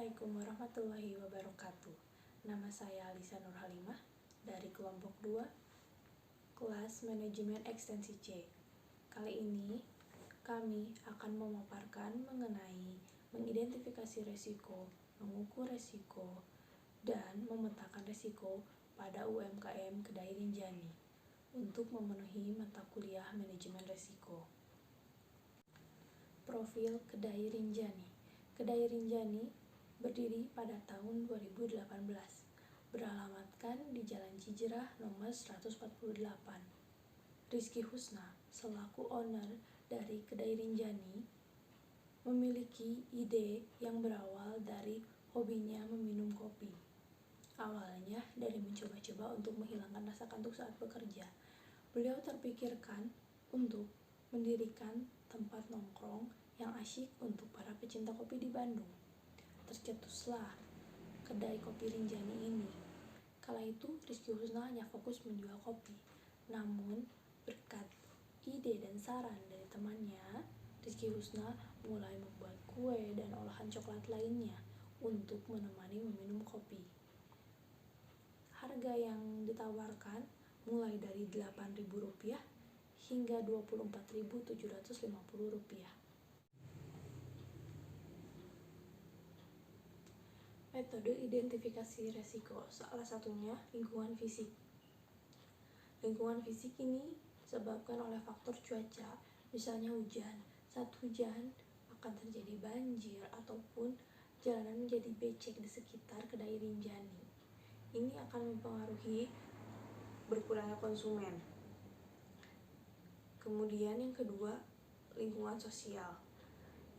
Assalamualaikum warahmatullahi wabarakatuh. Nama saya Alisa Nurhalimah dari kelompok 2, kelas Manajemen Ekstensi C. Kali ini kami akan memaparkan mengenai mengidentifikasi resiko, mengukur resiko, dan memetakan resiko pada UMKM Kedai Rinjani untuk memenuhi mata kuliah manajemen resiko. Profil Kedai Rinjani. Kedai Rinjani berdiri pada tahun 2018, beralamatkan di Jalan Cijerah nomor 148. Rizky Husna, selaku owner dari Kedai Rinjani, memiliki ide yang berawal dari hobinya meminum kopi. Awalnya dari mencoba-coba untuk menghilangkan rasa kantuk saat bekerja, beliau terpikirkan untuk mendirikan tempat nongkrong yang asyik untuk para pecinta kopi di Bandung. Tercetuslah kedai kopi Rinjani ini. Kala itu Rizky Husna hanya fokus menjual kopi. Namun berkat ide dan saran dari temannya, Rizky Husna mulai membuat kue dan olahan coklat lainnya untuk menemani meminum kopi. Harga yang ditawarkan mulai dari Rp8.000 hingga Rp24.750. Metode identifikasi resiko, salah satunya lingkungan fisik. Lingkungan fisik ini disebabkan oleh faktor cuaca, misalnya hujan. Saat hujan akan terjadi banjir ataupun jalanan menjadi becek di sekitar Kedai Rinjani. Ini akan mempengaruhi berkurangnya konsumen. Kemudian yang kedua, lingkungan sosial.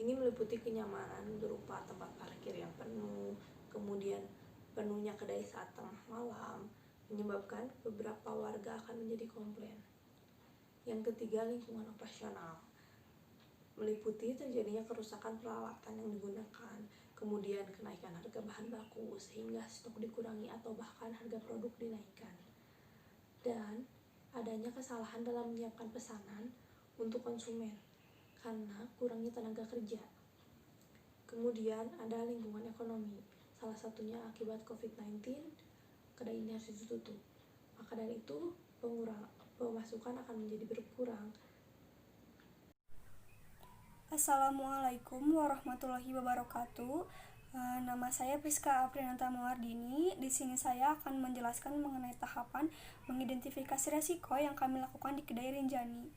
Ini meliputi kenyamanan berupa tempat parkir yang penuh, kemudian penuhnya kedai saat tengah malam, menyebabkan beberapa warga akan menjadi komplain. Yang ketiga, lingkungan operasional. Meliputi terjadinya kerusakan peralatan yang digunakan, kemudian kenaikan harga bahan baku sehingga stok dikurangi atau bahkan harga produk dinaikkan. Dan adanya kesalahan dalam menyiapkan pesanan untuk konsumen karena kurangnya tenaga kerja. Kemudian ada lingkungan ekonomi. Salah satunya akibat COVID-19, kedai ini harus ditutup. Maka dari itu, pemasukan akan menjadi berkurang. Assalamualaikum warahmatullahi wabarakatuh. Nama saya Priska Apriananta Mawardini. Di sini saya akan menjelaskan mengenai tahapan mengidentifikasi resiko yang kami lakukan di Kedai Rinjani.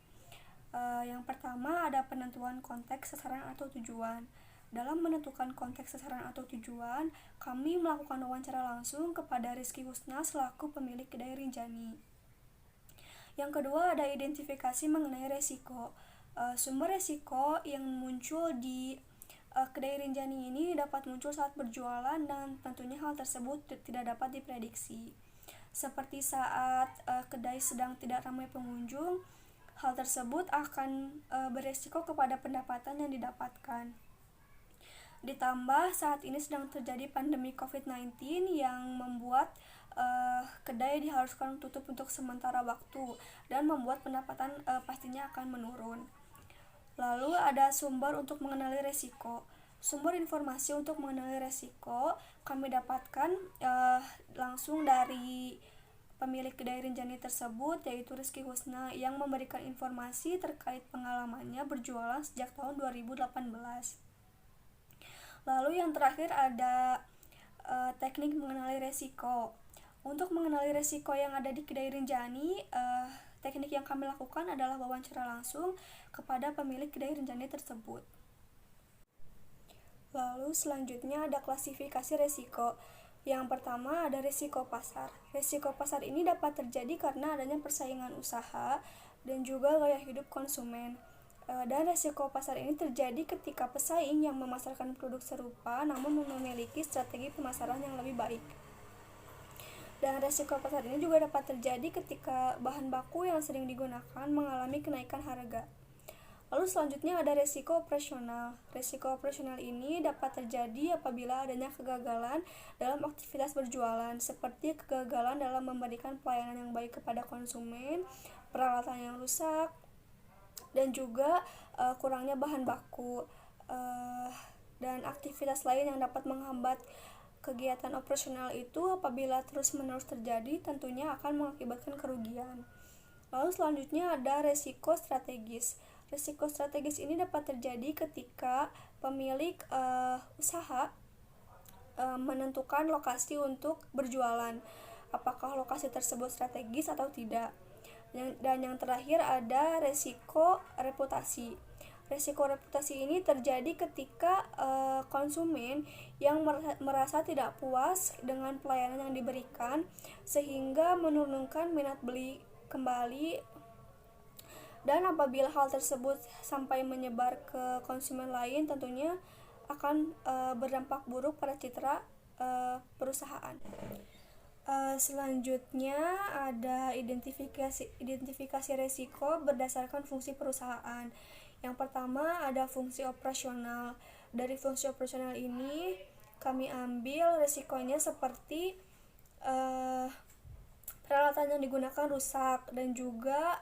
Yang pertama ada penentuan konteks, sasaran atau tujuan. Dalam menentukan konteks, sasaran atau tujuan, kami melakukan wawancara langsung kepada Rizky Husna selaku pemilik Kedai Rinjani. Yang kedua ada identifikasi mengenai resiko. Sumber resiko yang muncul di Kedai Rinjani ini dapat muncul saat berjualan dan tentunya hal tersebut tidak dapat diprediksi. Seperti saat kedai sedang tidak ramai pengunjung, hal tersebut akan beresiko kepada pendapatan yang didapatkan. Ditambah saat ini sedang terjadi pandemi COVID-19 yang membuat kedai diharuskan tutup untuk sementara waktu dan membuat pendapatan pastinya akan menurun. Lalu ada sumber untuk mengenali resiko. Sumber informasi untuk mengenali resiko kami dapatkan langsung dari pemilik Kedai Rinjani tersebut, yaitu Rizky Husna, yang memberikan informasi terkait pengalamannya berjualan sejak tahun 2018. Lalu yang terakhir ada teknik mengenali resiko. Untuk mengenali resiko yang ada di Kedai Rinjani, teknik yang kami lakukan adalah wawancara langsung kepada pemilik Kedai Rinjani tersebut. Lalu selanjutnya ada klasifikasi resiko. Yang pertama ada risiko pasar. Risiko pasar ini dapat terjadi karena adanya persaingan usaha dan juga gaya hidup konsumen. Dan risiko pasar ini terjadi ketika pesaing yang memasarkan produk serupa namun memiliki strategi pemasaran yang lebih baik. Dan risiko pasar ini juga dapat terjadi ketika bahan baku yang sering digunakan mengalami kenaikan harga. Lalu selanjutnya ada risiko operasional. Risiko operasional ini dapat terjadi apabila adanya kegagalan dalam aktivitas berjualan, seperti kegagalan dalam memberikan pelayanan yang baik kepada konsumen, peralatan yang rusak, dan juga kurangnya bahan baku. dan aktivitas lain yang dapat menghambat kegiatan operasional itu apabila terus-menerus terjadi tentunya akan mengakibatkan kerugian. Lalu selanjutnya ada resiko strategis. Resiko strategis ini dapat terjadi ketika pemilik usaha menentukan lokasi untuk berjualan. Apakah lokasi tersebut strategis atau tidak? Dan yang terakhir ada resiko reputasi. Resiko reputasi ini terjadi ketika konsumen yang merasa tidak puas dengan pelayanan yang diberikan sehingga menurunkan minat beli kembali, dan apabila hal tersebut sampai menyebar ke konsumen lain tentunya akan berdampak buruk pada citra perusahaan. Selanjutnya ada identifikasi resiko berdasarkan fungsi perusahaan. Yang pertama ada fungsi operasional. Dari fungsi operasional ini kami ambil resikonya seperti peralatan yang digunakan rusak dan juga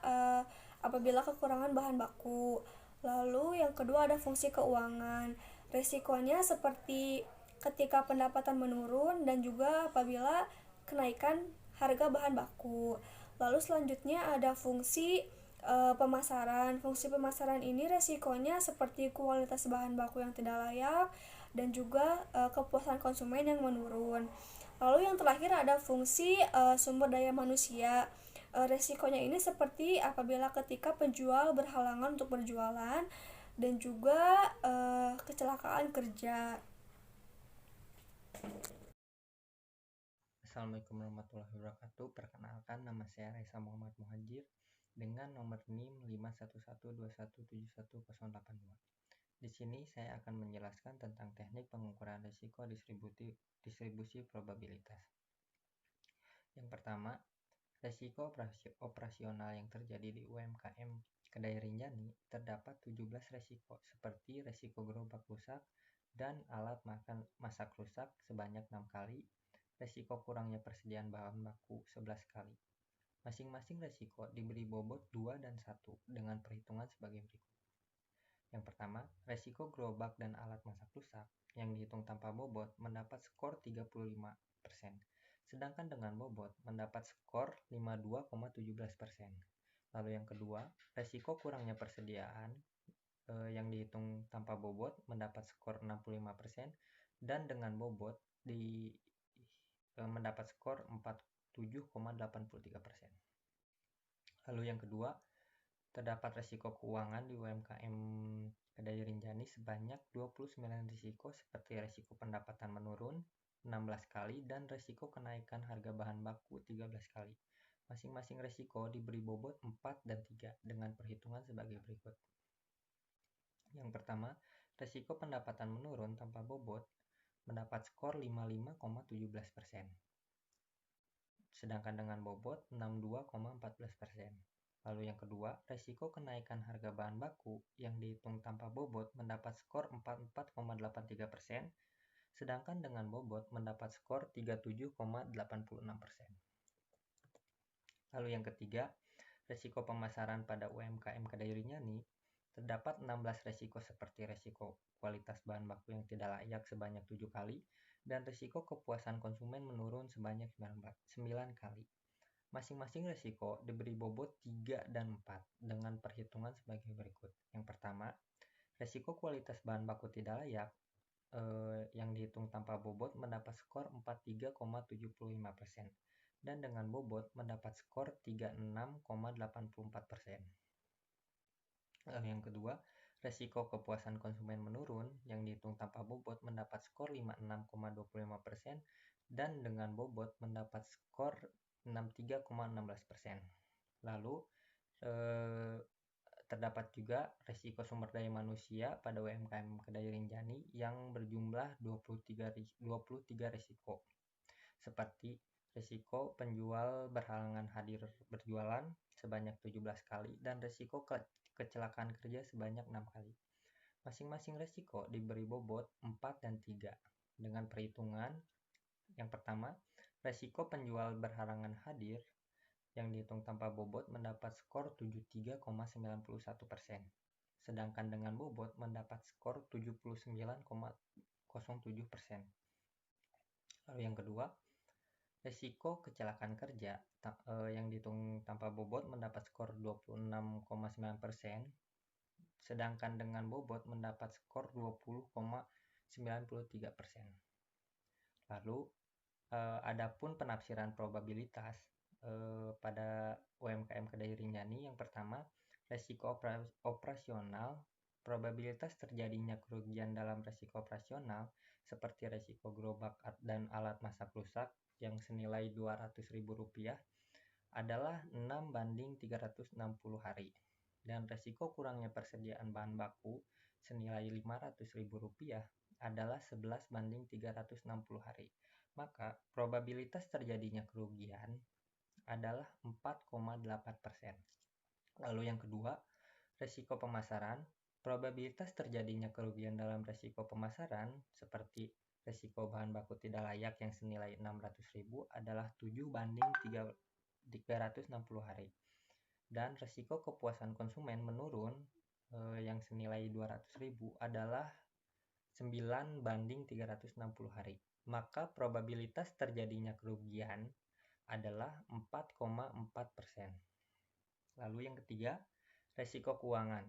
apabila kekurangan bahan baku. Lalu yang kedua ada fungsi keuangan. Resikonya seperti ketika pendapatan menurun dan juga apabila kenaikan harga bahan baku. Lalu selanjutnya ada fungsi pemasaran. Fungsi pemasaran ini resikonya seperti kualitas bahan baku yang tidak layak dan juga kepuasan konsumen yang menurun. Lalu yang terakhir ada fungsi sumber daya manusia. Resikonya ini seperti apabila ketika penjual berhalangan untuk berjualan dan juga kecelakaan kerja. Assalamualaikum warahmatullahi wabarakatuh. Perkenalkan, nama saya Reza Muhammad Muhajir dengan nomor NIM 51121717082. Di sini saya akan menjelaskan tentang teknik pengukuran risiko distribusi probabilitas. Yang pertama, risiko operasional yang terjadi di UMKM Kedai Rinjani terdapat 17 risiko seperti risiko gerobak rusak dan alat masak rusak sebanyak 6 kali, risiko kurangnya persediaan bahan baku 11 kali. Masing-masing risiko diberi bobot 2 dan 1 dengan perhitungan sebagai berikut. Yang pertama, risiko gerobak dan alat masak rusak yang dihitung tanpa bobot mendapat skor 35%, sedangkan dengan bobot mendapat skor 52,17%. Lalu yang kedua, risiko kurangnya persediaan yang dihitung tanpa bobot mendapat skor 65% dan dengan bobot mendapat skor 47,83%. Lalu yang kedua, terdapat risiko keuangan di UMKM Kedai Rinjani sebanyak 29 risiko seperti risiko pendapatan menurun 16 kali dan risiko kenaikan harga bahan baku 13 kali. Masing-masing risiko diberi bobot 4 dan 3 dengan perhitungan sebagai berikut. Yang pertama, risiko pendapatan menurun tanpa bobot mendapat skor 55,17%. Sedangkan dengan bobot 62,14%. Lalu yang kedua, risiko kenaikan harga bahan baku yang dihitung tanpa bobot mendapat skor 44,83%, sedangkan dengan bobot mendapat skor 37,86%. Lalu yang ketiga, risiko pemasaran pada UMKM Kedai Rinjani terdapat 16 risiko seperti risiko kualitas bahan baku yang tidak layak sebanyak 7 kali dan risiko kepuasan konsumen menurun sebanyak 9 kali. Masing-masing risiko diberi bobot 3 dan 4 dengan perhitungan sebagai berikut. Yang pertama, risiko kualitas bahan baku tidak layak yang dihitung tanpa bobot mendapat skor 43,75% dan dengan bobot mendapat skor 36,84%. Lalu yang kedua, risiko kepuasan konsumen menurun yang dihitung tanpa bobot mendapat skor 56,25% dan dengan bobot mendapat skor 63,16%. Lalu terdapat juga risiko sumber daya manusia pada UMKM Kedai Rinjani yang berjumlah 23 risiko seperti risiko penjual berhalangan hadir berjualan sebanyak 17 kali dan risiko kecelakaan kerja sebanyak 6 kali. Masing-masing risiko diberi bobot 4 dan 3 dengan perhitungan. Yang pertama, risiko penjual berhalangan hadir yang dihitung tanpa bobot mendapat skor 73,91%. sedangkan dengan bobot mendapat skor 79,07%. Lalu yang kedua, resiko kecelakaan kerja yang dihitung tanpa bobot mendapat skor 26,9%, sedangkan dengan bobot mendapat skor 20,93%. Lalu, adapun penafsiran probabilitas pada UMKM Kedai Rinjani, yang pertama, resiko operasional. Probabilitas terjadinya kerugian dalam resiko operasional seperti resiko gerobak dan alat masak rusak yang senilai Rp200.000 adalah 6/360 hari, dan resiko kurangnya persediaan bahan baku senilai Rp500.000 adalah 11/360 hari. Maka probabilitas terjadinya kerugian adalah 4,8%. Lalu yang kedua, resiko pemasaran. Probabilitas terjadinya kerugian dalam resiko pemasaran seperti resiko bahan baku tidak layak yang senilai Rp600.000 adalah 7/360 hari. Dan resiko kepuasan konsumen menurun yang senilai Rp200.000 adalah 9/360 hari. Maka probabilitas terjadinya kerugian adalah 4,4%. Lalu yang ketiga, resiko keuangan.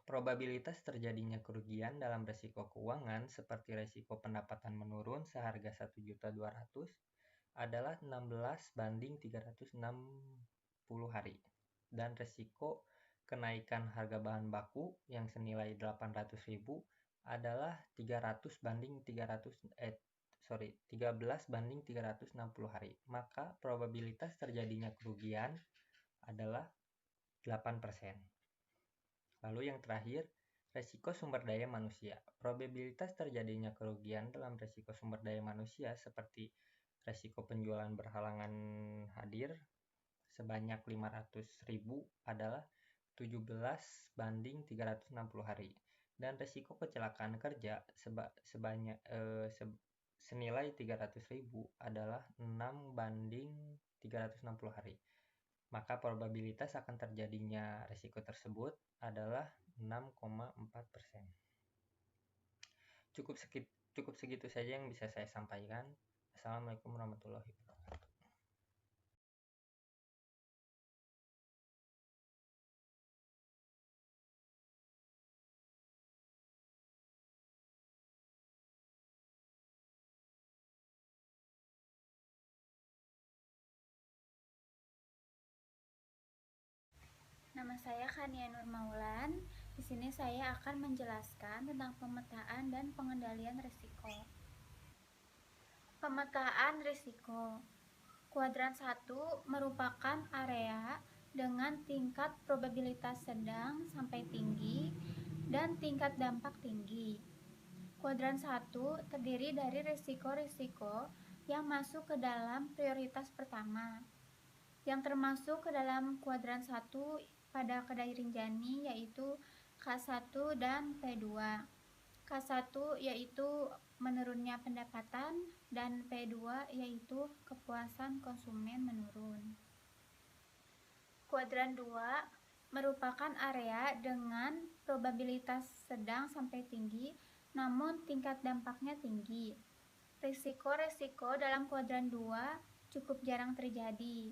Probabilitas terjadinya kerugian dalam resiko keuangan seperti resiko pendapatan menurun seharga Rp1.200.000 adalah 16/360 hari, dan resiko kenaikan harga bahan baku yang senilai Rp800.000 adalah 13/360 hari. Maka probabilitas terjadinya kerugian adalah 8%. Lalu yang terakhir, resiko sumber daya manusia. Probabilitas terjadinya kerugian dalam resiko sumber daya manusia seperti resiko penjualan berhalangan hadir sebanyak Rp500.000 adalah 17/360 hari, dan resiko kecelakaan kerja senilai Rp300.000 adalah 6/360 hari. Maka probabilitas akan terjadinya risiko tersebut adalah 6,4%. Cukup segitu saja yang bisa saya sampaikan. Assalamualaikum warahmatullahi wabarakatuh. Nama saya Khania Nur Maulan. Di sini saya akan menjelaskan tentang pemetaan dan pengendalian risiko. Pemetaan risiko. Kuadran 1 merupakan area dengan tingkat probabilitas sedang sampai tinggi dan tingkat dampak tinggi. Kuadran 1 terdiri dari risiko-risiko yang masuk ke dalam prioritas pertama. Yang termasuk ke dalam kuadran 1 pada Kedai Rinjani yaitu K1 dan P2. K1 yaitu menurunnya pendapatan dan P2 yaitu kepuasan konsumen menurun. Kuadran 2 merupakan area dengan probabilitas sedang sampai tinggi namun tingkat dampaknya tinggi. Risiko-risiko dalam kuadran 2 cukup jarang terjadi.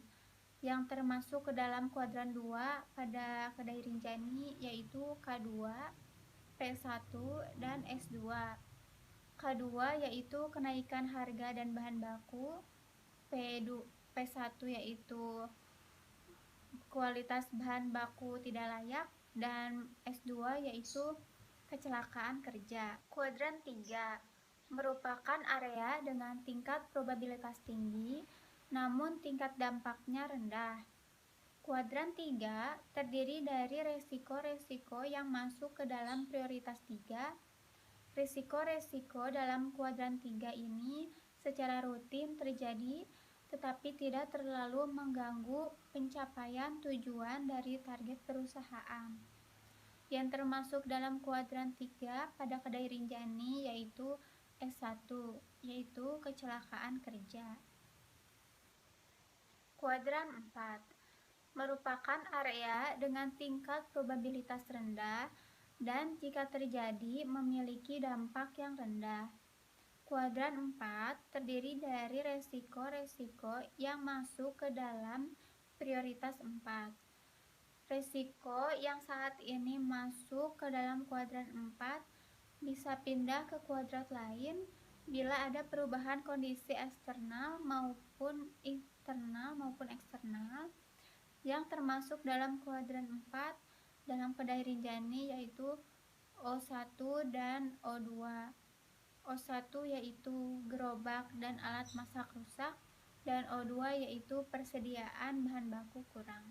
Yang termasuk ke dalam kuadran 2 pada Kedai Rinjani yaitu K2, P1, dan S2. K2 yaitu kenaikan harga dan bahan baku, P1 yaitu kualitas bahan baku tidak layak, dan S2 yaitu kecelakaan kerja. Kuadran 3 merupakan area dengan tingkat probabilitas tinggi namun tingkat dampaknya rendah. Kuadran 3 terdiri dari resiko-resiko yang masuk ke dalam prioritas 3. Risiko-risiko dalam kuadran 3 ini secara rutin terjadi tetapi tidak terlalu mengganggu pencapaian tujuan dari target perusahaan. Yang termasuk dalam kuadran 3 pada Kedai Rinjani yaitu S1, yaitu kecelakaan kerja. Kuadran 4 merupakan area dengan tingkat probabilitas rendah dan jika terjadi memiliki dampak yang rendah. Kuadran 4 terdiri dari resiko-resiko yang masuk ke dalam prioritas 4. Resiko yang saat ini masuk ke dalam kuadran 4 bisa pindah ke kuadran lain bila ada perubahan kondisi eksternal maupun internal maupun eksternal yang termasuk dalam kuadran 4 dalam kedai Rinjani, yaitu O1 dan O2. O1 yaitu gerobak dan alat masak rusak, dan O2 yaitu persediaan bahan baku kurang.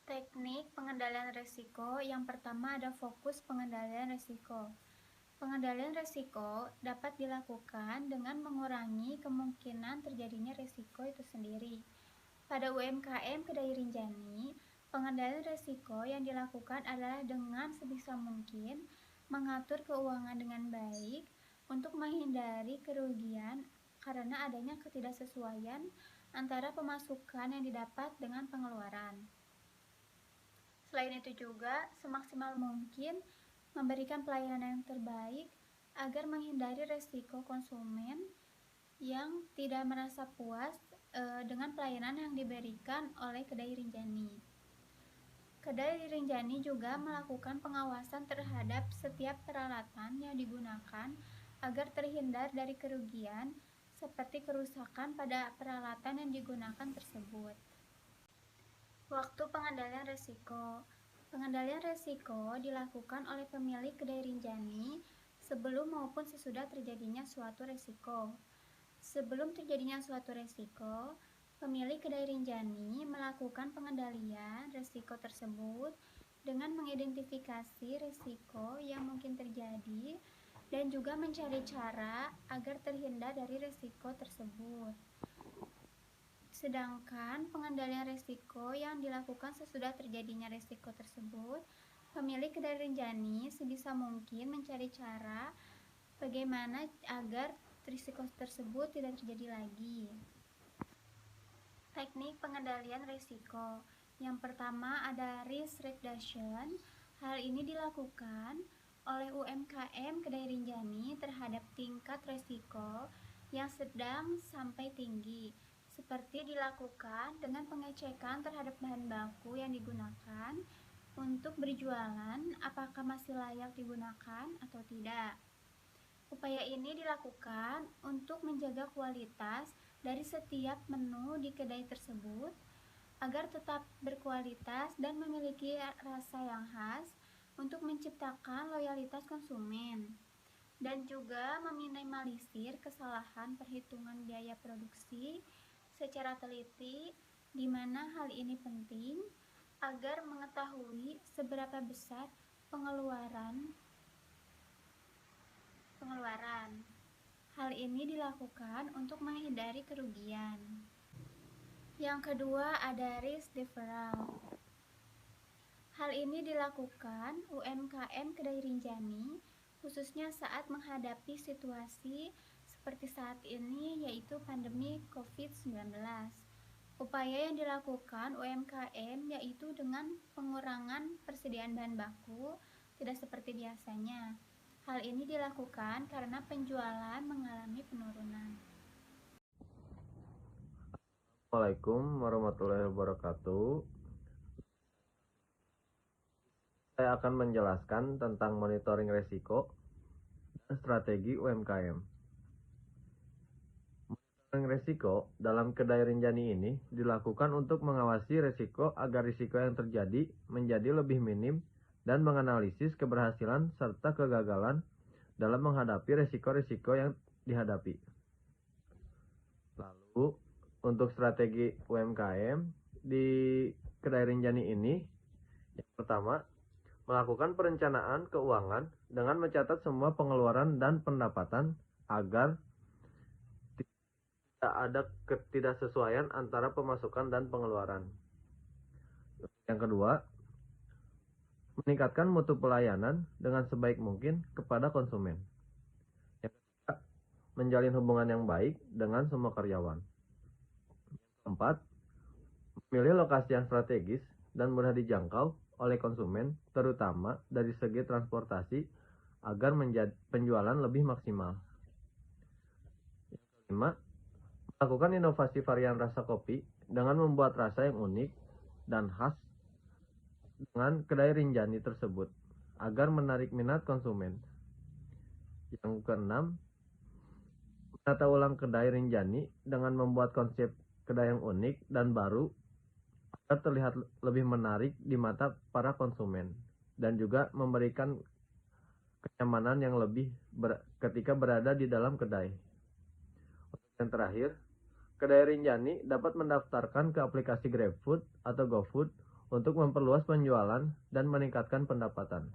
Teknik pengendalian risiko. Yang pertama ada fokus pengendalian risiko. Pengendalian risiko dapat dilakukan dengan mengurangi kemungkinan terjadinya risiko itu sendiri. Pada UMKM Kedai Rinjani, pengendalian risiko yang dilakukan adalah dengan sebisa mungkin mengatur keuangan dengan baik untuk menghindari kerugian karena adanya ketidaksesuaian antara pemasukan yang didapat dengan pengeluaran. Selain itu juga, semaksimal mungkin memberikan pelayanan yang terbaik agar menghindari risiko konsumen yang tidak merasa puas dengan pelayanan yang diberikan oleh Kedai Rinjani. Kedai Rinjani juga melakukan pengawasan terhadap setiap peralatan yang digunakan agar terhindar dari kerugian seperti kerusakan pada peralatan yang digunakan tersebut. Waktu pengendalian risiko. Pengendalian risiko dilakukan oleh pemilik Kedai Rinjani sebelum maupun sesudah terjadinya suatu risiko. Sebelum terjadinya suatu risiko, pemilik Kedai Rinjani melakukan pengendalian risiko tersebut dengan mengidentifikasi risiko yang mungkin terjadi dan juga mencari cara agar terhindar dari risiko tersebut. Sedangkan pengendalian risiko yang dilakukan sesudah terjadinya risiko tersebut, pemilik Kedai Rinjani sebisa mungkin mencari cara bagaimana agar risiko tersebut tidak terjadi lagi. Teknik pengendalian risiko. Yang pertama ada risk reduction. Hal ini dilakukan oleh UMKM Kedai Rinjani terhadap tingkat risiko yang sedang sampai tinggi, seperti dilakukan dengan pengecekan terhadap bahan baku yang digunakan untuk berjualan apakah masih layak digunakan atau tidak. Upaya ini dilakukan untuk menjaga kualitas dari setiap menu di kedai tersebut agar tetap berkualitas dan memiliki rasa yang khas untuk menciptakan loyalitas konsumen dan juga meminimalisir kesalahan perhitungan biaya produksi secara teliti, di mana hal ini penting agar mengetahui seberapa besar pengeluaran. Hal ini dilakukan untuk menghindari kerugian. Yang kedua ada risk deferral. Hal ini dilakukan UMKM Kedai Rinjani khususnya saat menghadapi situasi seperti saat ini, yaitu pandemi COVID-19. Upaya yang dilakukan UMKM yaitu dengan pengurangan persediaan bahan baku tidak seperti biasanya. Hal ini dilakukan karena penjualan mengalami penurunan. Assalamualaikum warahmatullahi wabarakatuh. Saya akan menjelaskan tentang monitoring risiko dan strategi UMKM. Monitoring risiko dalam Kedai Rinjani ini dilakukan untuk mengawasi risiko agar risiko yang terjadi menjadi lebih minim dan menganalisis keberhasilan serta kegagalan dalam menghadapi risiko-risiko yang dihadapi. Lalu, untuk strategi UMKM di Kedai Rinjani ini, yang pertama, melakukan perencanaan keuangan dengan mencatat semua pengeluaran dan pendapatan agar tidak ada ketidaksesuaian antara pemasukan dan pengeluaran. Yang kedua, meningkatkan mutu pelayanan dengan sebaik mungkin kepada konsumen. Yang ketiga, menjalin hubungan yang baik dengan semua karyawan. Yang keempat, memilih lokasi yang strategis dan mudah dijangkau oleh konsumen, terutama dari segi transportasi, agar penjualan lebih maksimal. Yang kelima, melakukan inovasi varian rasa kopi dengan membuat rasa yang unik dan khas dengan kedai Rinjani tersebut, agar menarik minat konsumen. Yang keenam, menata ulang kedai Rinjani dengan membuat konsep kedai yang unik dan baru agar terlihat lebih menarik di mata para konsumen dan juga memberikan kenyamanan yang lebih ketika berada di dalam kedai. Yang terakhir, kedai Rinjani dapat mendaftarkan ke aplikasi GrabFood atau GoFood untuk memperluas penjualan dan meningkatkan pendapatan.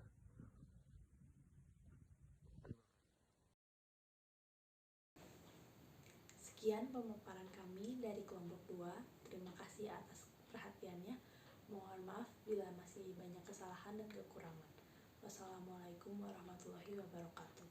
Sekian pemaparan kami dari kelompok 2. Terima kasih atas perhatiannya. Mohon maaf bila masih banyak kesalahan dan kekurangan. Wassalamualaikum warahmatullahi wabarakatuh.